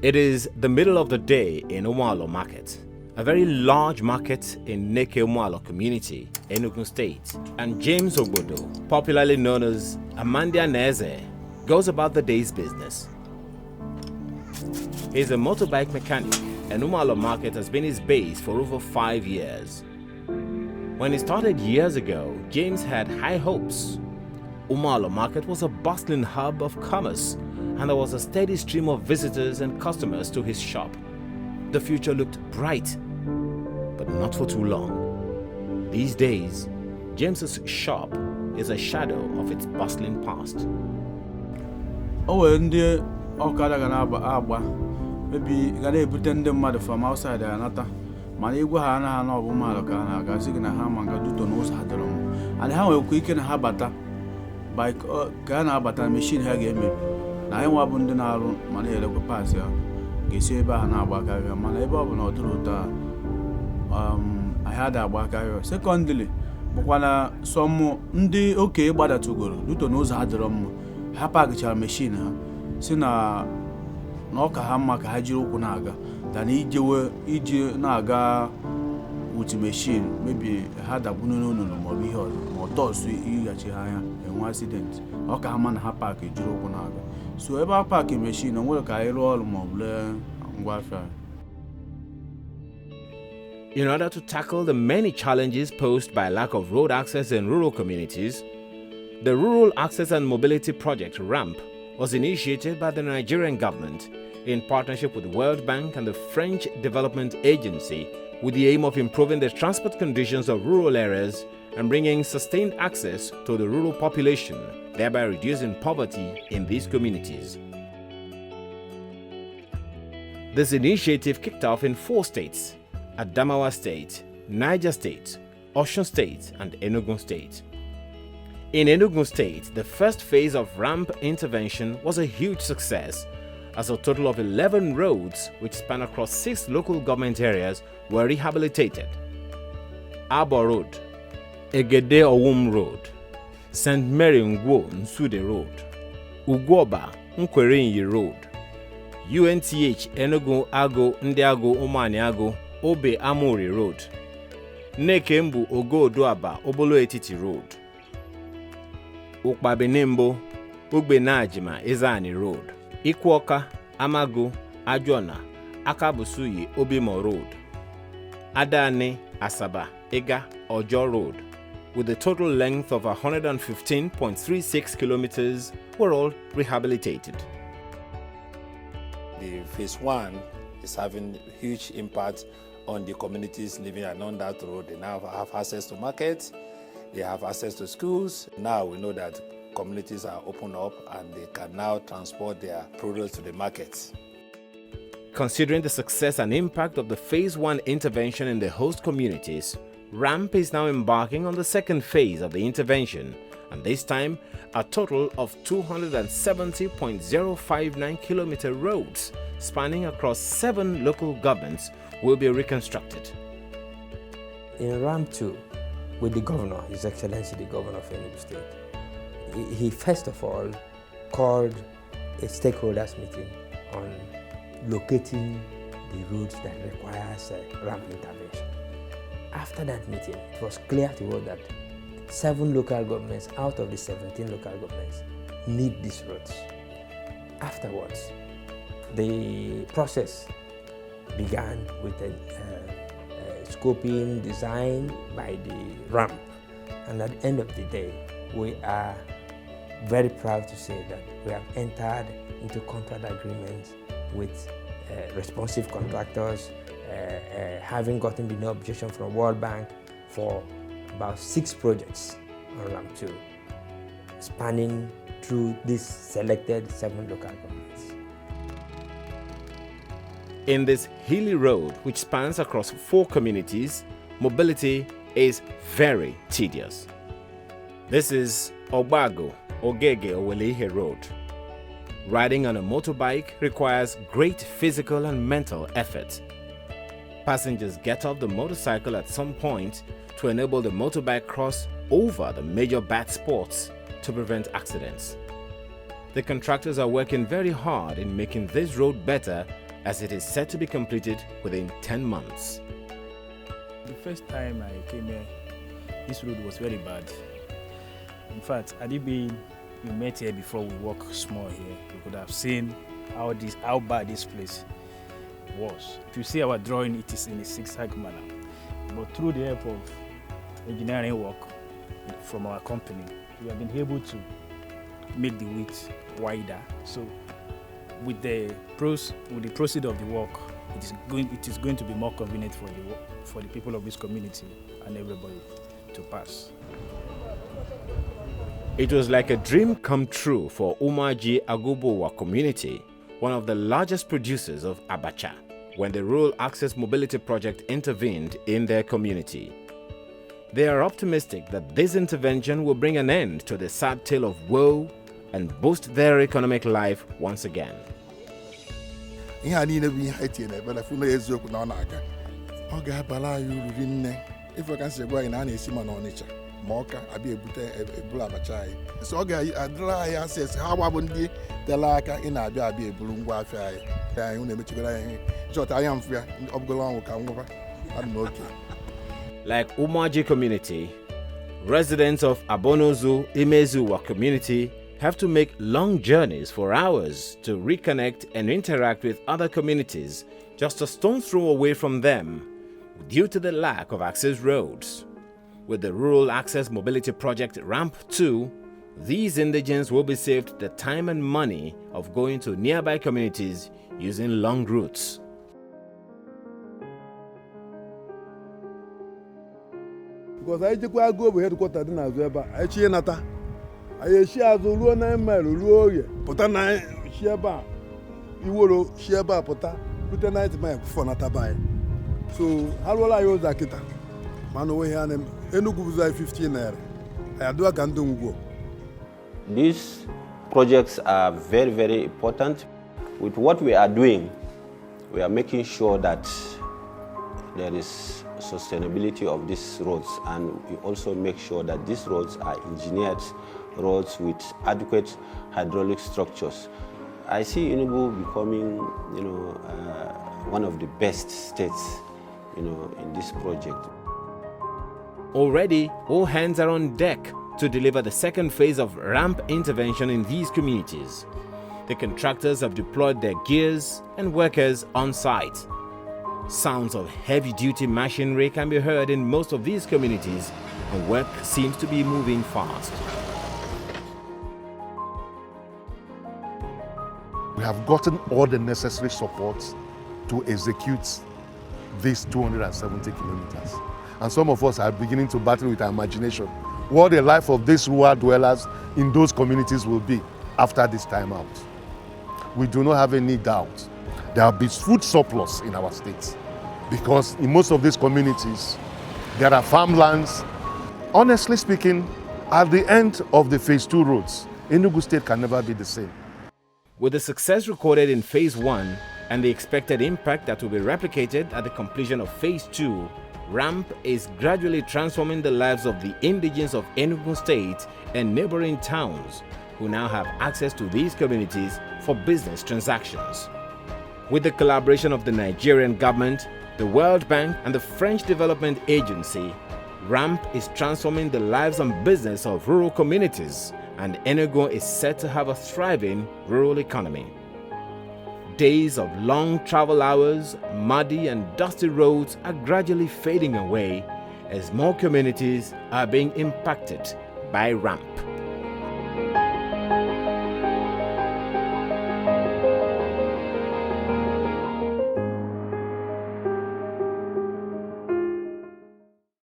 It is the middle of the day in Umualo Market, a very large market in Neke Umualo community, Enugu State, and James Ogbodo, popularly known as Amandia Neze, goes about the day's business. He's a motorbike mechanic, and Umualo Market has been his base for over 5 years. When he started years ago, James had high hopes. Umualo Market was a bustling hub of commerce, and there was a steady stream of visitors and customers to his shop. The future looked bright, but not for too long. These days, James's shop is a shadow of its bustling past. Maybe gonna pretend them mother from outside another. Manigo Hana no Malaka, Gasigana Hamanga Duto knows Hadron, and how we can have bata by Ghana bata machine hagame. Naima Bundinaro, Manela Pasia, Giseba and Abaka, Maneba no Truta. I had a waka. Secondly, Bukwana some ndi okay, but to go. Duto knows Hadron, Hapagicha machine, Sina. Noka hama ka hajiro kunaga than ije naga with machine maybe had a bunu no mo bi hot mo toss you yachi haya en accident oka hama na park jiro kunaga so eba park machine no ka iro mo ble ngwafa. In order to tackle the many challenges posed by lack of road access in rural communities, the Rural Access and Mobility Project (RAMP) was initiated by the Nigerian government in partnership with the World Bank and the French Development Agency, with the aim of improving the transport conditions of rural areas and bringing sustained access to the rural population, thereby reducing poverty in these communities. This initiative kicked off in 4 states: Adamawa State, Niger State, Osun State, and Enugu State. In Enugu State, the first phase of RAMP intervention was a huge success, as a total of 11 roads, which span across 6 local government areas, were rehabilitated. Abo Road, Egede Owum Road, St. Mary Ngwo Nsude Road, Ugwoba Nkwerenyi Road, UNTH Enugu Ago Ndiago Umaniago Obe Amori Road, Nekembu Ogodoaba Obolo Etiti Road, Ukpabenembo Ugbenajima Ezani Road, Ikwoka, Amago, Ajona, Akabusuyi, Obimo Road, Adane, Asaba, Ega, Ojo Road, with a total length of 115.36 kilometers, were all rehabilitated. The phase 1 is having huge impact on the communities living along that road. They now have access to markets, they have access to schools. Now we know that communities are open up and they can now transport their products to the markets. Considering the success and impact of the Phase 1 intervention in the host communities, RAMP is now embarking on the second phase of the intervention, and this time a total of 270.059 kilometer roads spanning across 7 local governments will be reconstructed. In RAMP 2, with the governor, His Excellency the Governor of Enugu State, he first of all called a stakeholders meeting on locating the roads that requires RAMP intervention. After that meeting, it was clear to us that 7 local governments out of the 17 local governments need these roads. Afterwards, the process began with a scoping design by the RAMP, and at the end of the day, we are very proud to say that we have entered into contract agreements with responsive contractors, having gotten the no objection from World Bank for about 6 projects on RAMP 2, spanning through these selected 7 local governments. In this hilly road, which spans across 4 communities, mobility is very tedious. This is Ogbago Ogege Owelehe Road. Riding on a motorbike requires great physical and mental effort. Passengers get off the motorcycle at some point to enable the motorbike cross over the major bad spots to prevent accidents. The contractors are working very hard in making this road better as it is set to be completed within 10 months. The first time I came here, this road was very bad. In fact, had it been we met here before we walk small here, we could have seen how bad this place was. If you see our drawing, it is in a zigzag manner. But through the help of engineering work from our company, we have been able to make the width wider. So with the proceed of the work, it is going to be more convenient for the people of this community and everybody to pass. It was like a dream come true for Umaji Agubowa community, one of the largest producers of abacha, when the Rural Access Mobility Project intervened in their community. They are optimistic that this intervention will bring an end to the sad tale of woe and boost their economic life once again. Ihe a niile bụ ihe anyị tinyere ebe na funu eziokwu na ọ na-aga. Ọ ga-abala anyị uru rinne. Ife ka nsị gwa anyị na a na-esi ma n'Ọnịcha ma Ọka abịa ebulu abacha anyị. So ọ ga-adịrị anyị access ha gbabụ ndị tele aka ị na-abịa ebulu ngwa afịa anyị. Anyị unu emechigoro anyị ịchọta anya mfu ya ọ bụgolo ọnwụ ka ngwụba adị n'oke. Like Umaji community, residents of Abonozu Imezuwa community have to make long journeys for hours to reconnect and interact with other communities just a stone's throw away from them due to the lack of access roads. With the Rural Access Mobility Project Ramp 2, these indigents will be saved the time and money of going to nearby communities using long routes. Because I just go over here to quote Adina Zeba, I cheer nata. I share the Luna Maru, Pota nine Sheba, you will Sheba Pota, put a night map for Natabai. So, how will I use Akita? Manu Hanem, Enugu 15 there. I do a Gandungo. These projects are very, very important. With what we are doing, we are making sure that there is sustainability of these roads, and we also make sure that these roads are engineered roads with adequate hydraulic structures. I see Enugu becoming, one of the best states, in this project. Already, all hands are on deck to deliver the second phase of ramp intervention in these communities. The contractors have deployed their gears and workers on site. Sounds of heavy-duty machinery can be heard in most of these communities, and work seems to be moving fast. We have gotten all the necessary support to execute these 270 kilometers. And some of us are beginning to battle with our imagination what the life of these rural dwellers in those communities will be after this time out. We do not have any doubt there will be food surplus in our state, because in most of these communities there are farmlands. Honestly speaking, at the end of the phase 2 roads, Enugu State can never be the same. With the success recorded in phase 1 and the expected impact that will be replicated at the completion of phase 2, RAMP is gradually transforming the lives of the indigents of Enugu State and neighboring towns, who now have access to these communities for business transactions. With the collaboration of the Nigerian government, the World Bank and the French Development Agency, RAMP is transforming the lives and business of rural communities, and Enugu is set to have a thriving rural economy. Days of long travel hours, muddy and dusty roads are gradually fading away as more communities are being impacted by RAMP.